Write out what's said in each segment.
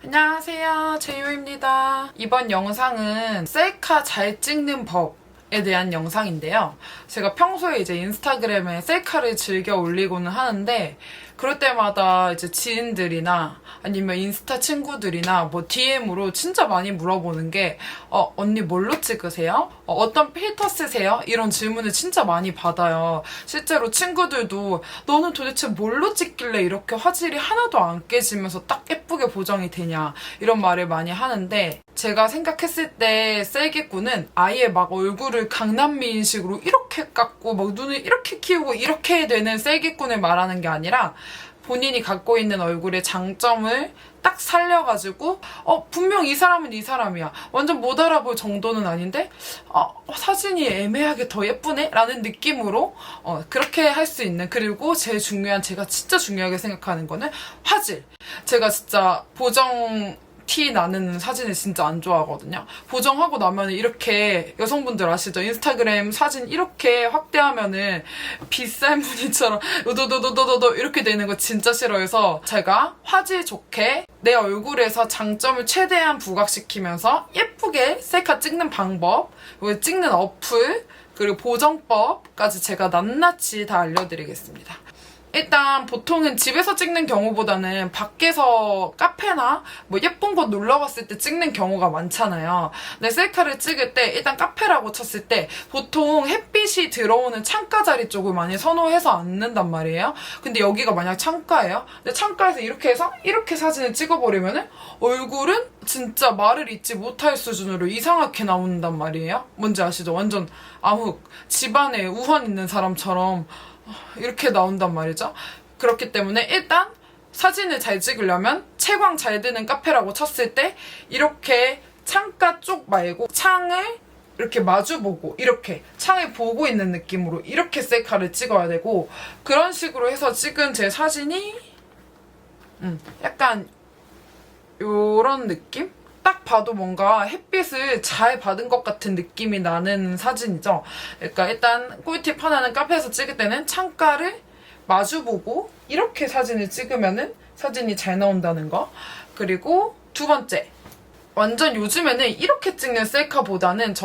안녕하세요, 제이호입니다. 이번 영상은 셀카 잘 찍는 법에 대한 영상인데요. 제가 평소에 이제 인스타그램에 셀카를 즐겨 올리고는 하는데 그럴 때마다 이제 지인들이나 아니면 인스타 친구들이나 뭐 DM으로 진짜 많이 물어보는 게 언니 뭘로 찍으세요? 어떤 필터 쓰세요? 이런 질문을 진짜 많이 받아요. 실제로 친구들도 너는 도대체 뭘로 찍길래 이렇게 화질이 하나도 안 깨지면서 딱 예쁘게 보정이 되냐 이런 말을 많이 하는데 제가 생각했을 때 셀기꾼은 아예 막 얼굴을 강남미인식으로 이렇게 깎고 막 눈을 이렇게 키우고 이렇게 되는 셀기꾼을 말하는 게 아니라 본인이 갖고 있는 얼굴의 장점을 딱 살려가지고 분명 이 사람은 이 사람이야. 완전 못 알아볼 정도는 아닌데 사진이 애매하게 더 예쁘네? 라는 느낌으로 그렇게 할 수 있는, 그리고 제일 중요한, 제가 진짜 중요하게 생각하는 거는 화질. 제가 진짜 보정 티 나는 사진을 진짜 안 좋아하거든요. 보정하고 나면 이렇게, 여성분들 아시죠? 인스타그램 사진 이렇게 확대하면은 빗살무늬처럼 우도도도도도 이렇게 되는 거 진짜 싫어해서 제가 화질 좋게 내 얼굴에서 장점을 최대한 부각시키면서 예쁘게 셀카 찍는 방법, 그리고 찍는 어플, 그리고 보정법까지 제가 낱낱이 다 알려드리겠습니다. 일단 보통은 집에서 찍는 경우보다는 밖에서 카페나 뭐 예쁜 곳 놀러 갔을 때 찍는 경우가 많잖아요. 근데 셀카를 찍을 때 일단 카페라고 쳤을 때 보통 햇빛이 들어오는 창가 자리 쪽을 많이 선호해서 앉는단 말이에요. 근데 여기가 만약 창가예요. 근데 창가에서 이렇게 해서 이렇게 사진을 찍어버리면은 얼굴은 진짜 말을 잇지 못할 수준으로 이상하게 나온단 말이에요. 뭔지 아시죠? 완전 암흑, 집안에 우환 있는 사람처럼 이렇게 나온단 말이죠. 그렇기 때문에 일단 사진을 잘 찍으려면 채광 잘 드는 카페라고 쳤을 때 이렇게 창가 쪽 말고 창을 이렇게 마주보고 이렇게 창을 보고 있는 느낌으로 이렇게 셀카를 찍어야 되고, 그런 식으로 해서 찍은 제 사진이 약간 요런 느낌? 딱 봐도 뭔가 햇빛을 잘 받은 것 같은 느낌이 나는 사진이죠. 그러니까 일단 꿀팁 하나는 카페에서 찍을 때는 창가를 마주보고 이렇게 사진을 찍으면은 사진이 잘 나온다는 거. 그리고 두 번째, 완전 요즘에는 이렇게 찍는 셀카보다는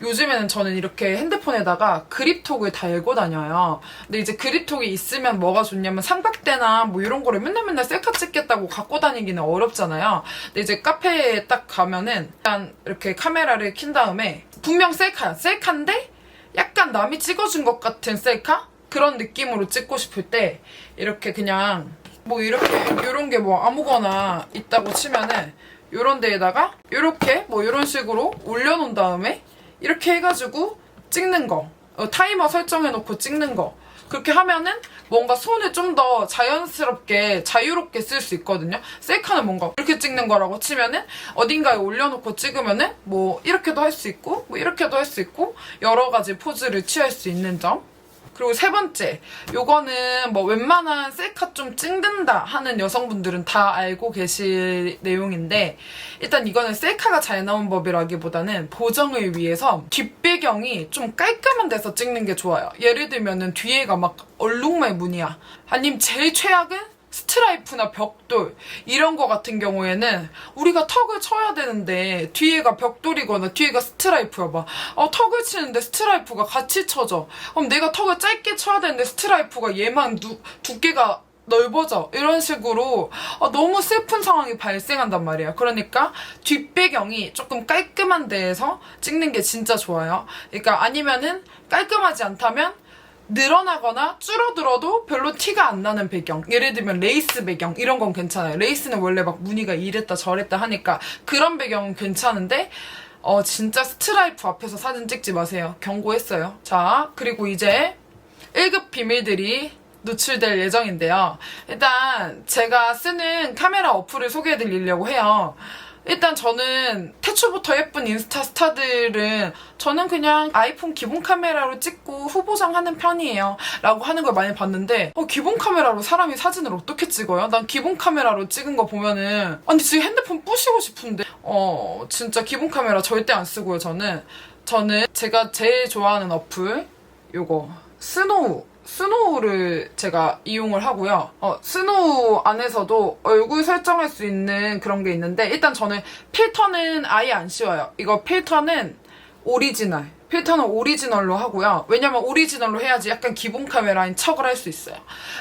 요즘에는 저는 이렇게 핸드폰에다가 그립톡을 달고 다녀요. 근데 이제 그립톡이 있으면 뭐가 좋냐면 삼각대나 뭐 이런 거를 맨날 셀카 찍겠다고 갖고 다니기는 어렵잖아요. 근데 이제 카페에 딱 가면은 일단 이렇게 카메라를 킨 다음에 분명 셀카야. 셀카인데 약간 남이 찍어준 것 같은 셀카? 그런 느낌으로 찍고 싶을 때 이렇게 그냥 뭐 이렇게 이런 게 뭐 아무거나 있다고 치면은 요런 데에다가 요렇게 뭐 요런 식으로 올려놓은 다음에 이렇게 해가지고 찍는 거, 타이머 설정해놓고 찍는 거, 그렇게 하면은 뭔가 손을 좀 더 자연스럽게 자유롭게 쓸 수 있거든요. 셀카는 뭔가 이렇게 찍는 거라고 치면은 어딘가에 올려놓고 찍으면은 뭐 이렇게도 할 수 있고 뭐 이렇게도 할 수 있고 여러 가지 포즈를 취할 수 있는 점. 그리고 세 번째, 요거는 뭐 웬만한 셀카 좀 찍는다 하는 여성분들은 다 알고 계실 내용인데, 일단 이거는 셀카가 잘 나온 법이라기보다는 보정을 위해서 뒷배경이 좀 깔끔한 데서 찍는 게 좋아요. 예를 들면은 뒤에가 막 얼룩말무늬야. 아니면 제일 최악은 스트라이프나 벽돌 이런 거 같은 경우에는 우리가 턱을 쳐야 되는데 뒤에가 벽돌이거나 뒤에가 스트라이프야 봐. 턱을 치는데 스트라이프가 같이 쳐져. 그럼 내가 턱을 짧게 쳐야 되는데 스트라이프가 얘만 두께가 넓어져. 이런 식으로 너무 슬픈 상황이 발생한단 말이야. 그러니까 뒷배경이 조금 깔끔한 데에서 찍는 게 진짜 좋아요. 그러니까 아니면은 깔끔하지 않다면 늘어나거나 줄어들어도 별로 티가 안 나는 배경, 예를 들면 레이스 배경 이런 건 괜찮아요. 레이스는 원래 막 무늬가 이랬다 저랬다 하니까 그런 배경은 괜찮은데 진짜 스트라이프 앞에서 사진 찍지 마세요. 경고했어요. 자, 그리고 이제 1급 비밀들이 노출될 예정인데요. 일단 제가 쓰는 카메라 어플을 소개해드리려고 해요. 일단 저는 태초부터 예쁜 인스타 스타들은 저는 그냥 아이폰 기본 카메라로 찍고 후보장 하는 편이에요 라고 하는 걸 많이 봤는데 기본 카메라로 사람이 사진을 어떻게 찍어요? 난 기본 카메라로 찍은 거 보면은 아니 지금 핸드폰 부시고 싶은데 진짜 기본 카메라 절대 안 쓰고요. 저는 제가 제일 좋아하는 어플 요거 스노우 스노우를 제가 이용을 하고요. 스노우 안에서도 얼굴 설정할 수 있는 그런 게 있는데, 일단 저는 필터는 아예 안 씌워요. 이거 필터는 오리지널로 하고요. 왜냐면 오리지널로 해야지 약간 기본 카메라인 척을 할 수 있어요.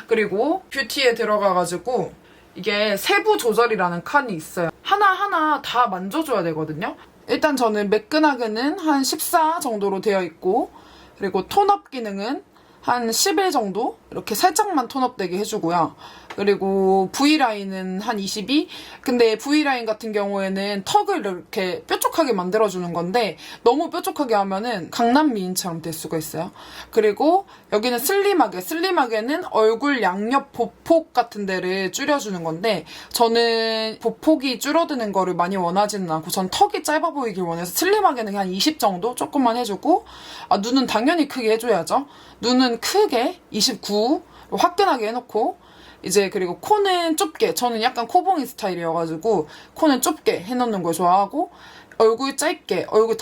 그리고 뷰티에 들어가가지고 이게 세부 조절이라는 칸이 있어요. 하나하나 다 만져줘야 되거든요. 일단 저는 매끈하게는 한 14 정도로 되어 있고, 그리고 톤업 기능은 한 11 정도 이렇게 살짝만 톤업되게 해주고요. 그리고 V라인은 한 22. 근데 V라인 같은 경우에는 턱을 이렇게 뾰족하게 만들어주는 건데 너무 뾰족하게 하면은 강남 미인처럼 될 수가 있어요. 그리고 여기는 슬림하게는 얼굴 양옆 보폭 같은 데를 줄여주는 건데, 저는 보폭이 줄어드는 거를 많이 원하지는 않고 전 턱이 짧아 보이길 원해서 슬림하게는 한 20 정도 조금만 해주고, 눈은 당연히 크게 해줘야죠. 눈은 크게 29 화끈하게 해놓고, 이제 그리고 코는 좁게, 저는 약간 코봉이 스타일이어가지고 코는 좁게 해놓는 걸 좋아하고, 얼굴 짧게, 얼굴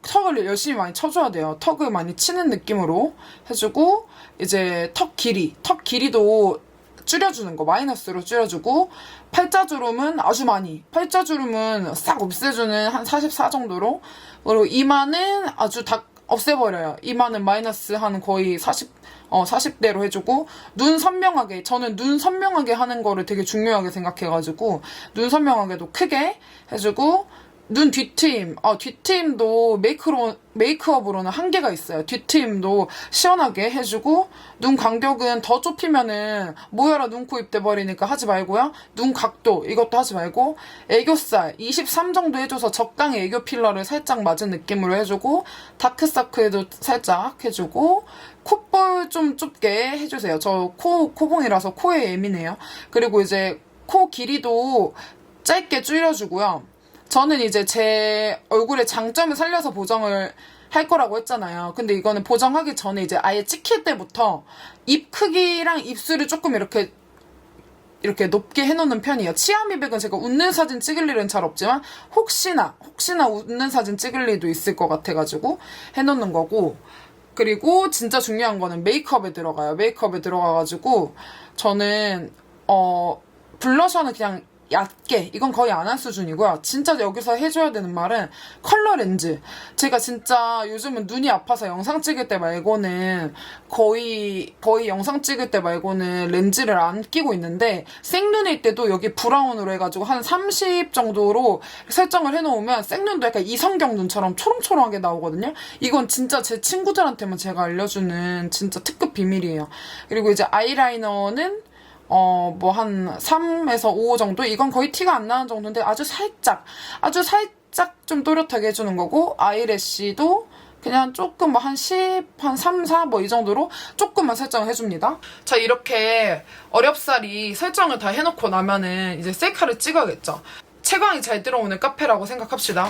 턱을 열심히 많이 쳐줘야 돼요. 턱을 많이 치는 느낌으로 해주고, 이제 턱 길이도 줄여주는 거 마이너스로 줄여주고, 팔자주름은 아주 많이, 팔자주름은 싹 없애주는 한 44 정도로, 그리고 이마는 아주 다 없애버려요. 이마는 마이너스 한 거의 40대로 해주고, 눈 선명하게, 저는 눈 선명하게 하는 거를 되게 중요하게 생각해가지고 눈 선명하게도 크게 해주고, 눈 뒷트임도 메이크업으로는 한계가 있어요. 뒷트임도 시원하게 해주고, 눈 간격은 더 좁히면은 모여라 눈, 코, 입 돼버리니까 하지 말고요. 눈 각도 이것도 하지 말고, 애교살 23 정도 해줘서 적당히 애교 필러를 살짝 맞은 느낌으로 해주고, 다크서클도 살짝 해주고, 콧볼 좀 좁게 해주세요. 저 코봉이라서 코에 예민해요. 그리고 이제 코 길이도 짧게 줄여주고요. 저는 이제 제 얼굴의 장점을 살려서 보정을 할 거라고 했잖아요. 근데 이거는 보정하기 전에 이제 아예 찍힐 때부터 입 크기랑 입술을 조금 이렇게 높게 해놓는 편이에요. 치아 미백은 제가 웃는 사진 찍을 일은 잘 없지만 혹시나 웃는 사진 찍을 일도 있을 것 같아가지고 해놓는 거고, 그리고 진짜 중요한 거는 메이크업에 들어가요. 메이크업에 들어가가지고 저는 블러셔는 그냥 얕게, 이건 거의 안 한 수준이고요. 진짜 여기서 해줘야 되는 말은 컬러 렌즈. 제가 진짜 요즘은 눈이 아파서 영상 찍을 때 말고는 거의 영상 찍을 때 말고는 렌즈를 안 끼고 있는데, 생눈일 때도 여기 브라운으로 해가지고 한 30 정도로 설정을 해놓으면 생눈도 약간 이성경 눈처럼 초롱초롱하게 나오거든요. 이건 진짜 제 친구들한테만 제가 알려주는 진짜 특급 비밀이에요. 그리고 이제 아이라이너는 뭐 한 3에서 5 정도? 이건 거의 티가 안 나는 정도인데 아주 살짝 좀 또렷하게 해주는 거고, 아이래쉬도 그냥 조금 뭐 한 10, 한 3, 4 뭐 이 정도로 조금만 설정을 해줍니다. 자, 이렇게 어렵사리 설정을 다 해놓고 나면은 이제 셀카를 찍어야겠죠. 채광이 잘 들어오는 카페라고 생각합시다.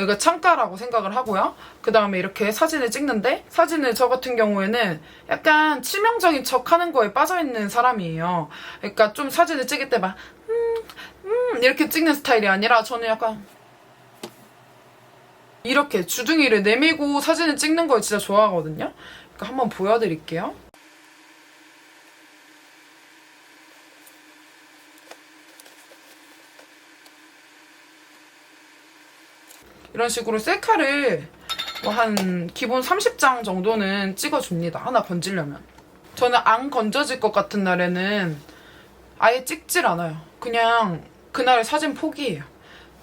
이거 창가라고 생각을 하고요. 그 다음에 이렇게 사진을 찍는데, 사진을 저 같은 경우에는 약간 치명적인 척 하는 거에 빠져있는 사람이에요. 그러니까 좀 사진을 찍을 때 막 이렇게 찍는 스타일이 아니라, 저는 약간 이렇게 주둥이를 내밀고 사진을 찍는 걸 진짜 좋아하거든요. 그러니까 한번 보여드릴게요. 이런 식으로 셀카를 뭐 한 기본 30장 정도는 찍어줍니다. 하나 건지려면. 저는 안 건져질 것 같은 날에는 아예 찍질 않아요. 그냥 그날 사진 포기해요.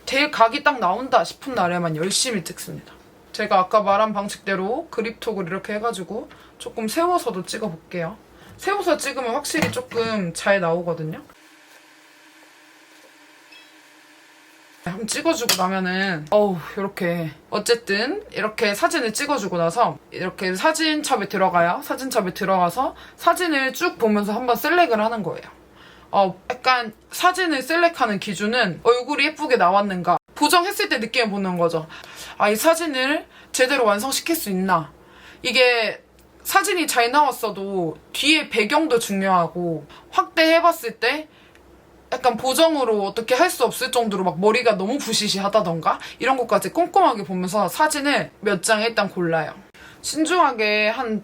될 각이 딱 나온다 싶은 날에만 열심히 찍습니다. 제가 아까 말한 방식대로 그립톡을 이렇게 해가지고 조금 세워서도 찍어볼게요. 세워서 찍으면 확실히 조금 잘 나오거든요. 한번 찍어주고 나면은 이렇게 어쨌든 이렇게 사진을 찍어주고 나서 이렇게 사진첩에 들어가요. 사진첩에 들어가서 사진을 쭉 보면서 한번 셀렉을 하는 거예요. 약간 사진을 셀렉하는 기준은 얼굴이 예쁘게 나왔는가, 보정했을 때 느낌을 보는 거죠. 이 사진을 제대로 완성시킬 수 있나. 이게 사진이 잘 나왔어도 뒤에 배경도 중요하고, 확대해봤을 때 약간 보정으로 어떻게 할 수 없을 정도로 막 머리가 너무 부시시하다던가 이런 것까지 꼼꼼하게 보면서 사진을 몇 장 일단 골라요. 신중하게 한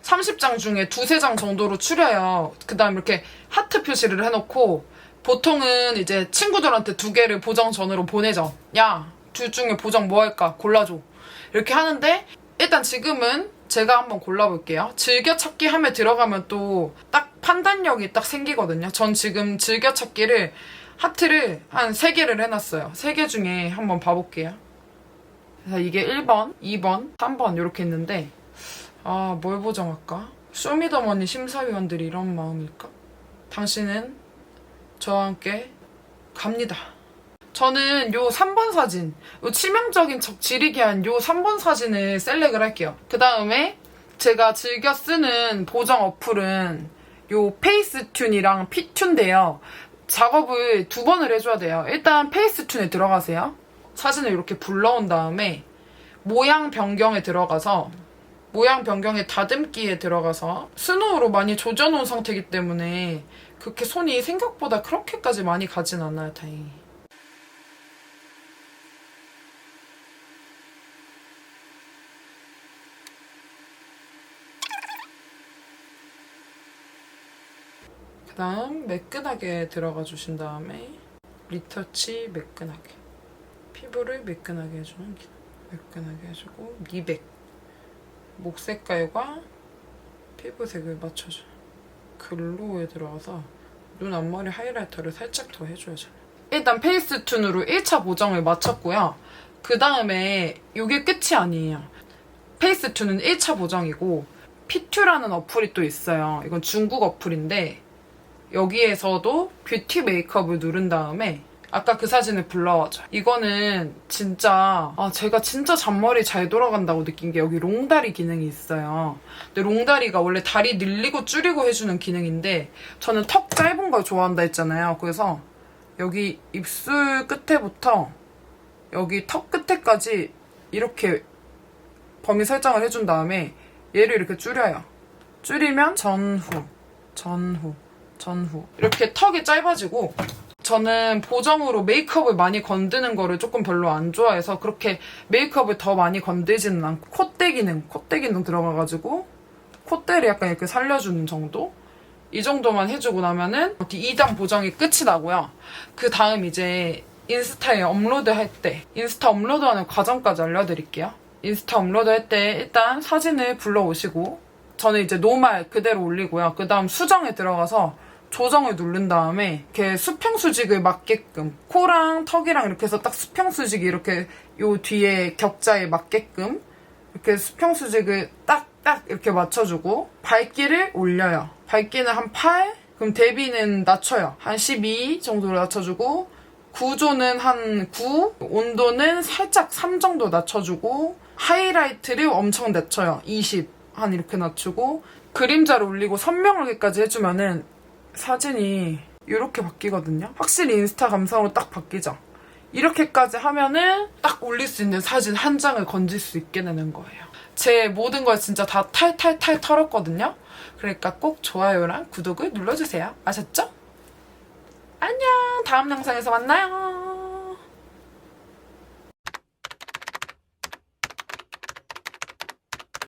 30장 중에 두세 장 정도로 추려요. 그 다음 이렇게 하트 표시를 해놓고 보통은 이제 친구들한테 2개를 보정 전으로 보내죠. 야, 둘 중에 보정 뭐 할까? 골라줘. 이렇게 하는데 일단 지금은 제가 한번 골라볼게요. 즐겨찾기 함에 들어가면 또 딱 판단력이 딱 생기거든요. 전 지금 즐겨찾기를 하트를 한 3개를 해놨어요. 3개 중에 한번 봐볼게요. 그래서 이게 1번, 2번, 3번 이렇게 있는데 뭘 보정할까? 쇼미더머니 심사위원들이 이런 마음일까? 당신은 저와 함께 갑니다. 저는 요 3번 사진, 요 치명적인 척 지리게 한 요 3번 사진을 셀렉을 할게요. 그 다음에 제가 즐겨 쓰는 보정 어플은 요 페이스튠이랑 피튠인데요. 작업을 2번을 해줘야 돼요. 일단 페이스튠에 들어가세요. 사진을 이렇게 불러온 다음에 모양 변경에 들어가서 모양 변경의 다듬기에 들어가서 스노우로 많이 조져놓은 상태이기 때문에 그렇게 손이 생각보다 그렇게까지 많이 가진 않아요, 다행히. 그 다음 매끈하게 들어가 주신 다음에 리터치 매끈하게 피부를 매끈하게 해주는 기능. 매끈하게 해주고 미백 목 색깔과 피부색을 맞춰줘. 글로우에 들어가서 눈 앞머리 하이라이터를 살짝 더 해줘야죠. 일단 페이스튠으로 1차 보정을 마쳤고요. 그 다음에 이게 끝이 아니에요. 페이스튠은 1차 보정이고 피튜라는 어플이 또 있어요. 이건 중국 어플인데 여기에서도 뷰티 메이크업을 누른 다음에 아까 그 사진을 불러와줘요. 이거는 진짜 제가 진짜 잔머리 잘 돌아간다고 느낀 게 여기 롱다리 기능이 있어요. 근데 롱다리가 원래 다리 늘리고 줄이고 해주는 기능인데 저는 턱 짧은 걸 좋아한다 했잖아요. 그래서 여기 입술 끝에부터 여기 턱 끝에까지 이렇게 범위 설정을 해준 다음에 얘를 이렇게 줄여요. 줄이면 전후, 전후, 전후 이렇게 턱이 짧아지고 저는 보정으로 메이크업을 많이 건드는 거를 조금 별로 안 좋아해서 그렇게 메이크업을 더 많이 건드지는 않고 콧대 기능 들어가가지고 콧대를 약간 이렇게 살려주는 정도? 이 정도만 해주고 나면은 2단 보정이 끝이 나고요. 그 다음 이제 인스타에 업로드할 때 인스타 업로드하는 과정까지 알려드릴게요. 인스타 업로드할 때 일단 사진을 불러오시고 저는 이제 노말 그대로 올리고요. 그 다음 수정에 들어가서 조정을 누른 다음에 이렇게 수평수직을 맞게끔 코랑 턱이랑 이렇게 해서 딱 수평수직이 이렇게 요 뒤에 격자에 맞게끔 이렇게 수평수직을 딱딱 이렇게 맞춰주고 밝기를 올려요. 밝기는 한 8, 그럼 대비는 낮춰요. 한 12 정도로 낮춰주고 구조는 한 9, 온도는 살짝 3 정도 낮춰주고 하이라이트를 엄청 낮춰요. 20, 한 이렇게 낮추고 그림자를 올리고 선명하게까지 해주면은 사진이 이렇게 바뀌거든요. 확실히 인스타 감성으로 딱 바뀌죠. 이렇게까지 하면은 딱 올릴 수 있는 사진 한 장을 건질 수 있게 되는 거예요. 제 모든 걸 진짜 다 탈탈탈 털었거든요. 그러니까 꼭 좋아요랑 구독을 눌러주세요. 아셨죠? 안녕! 다음 영상에서 만나요.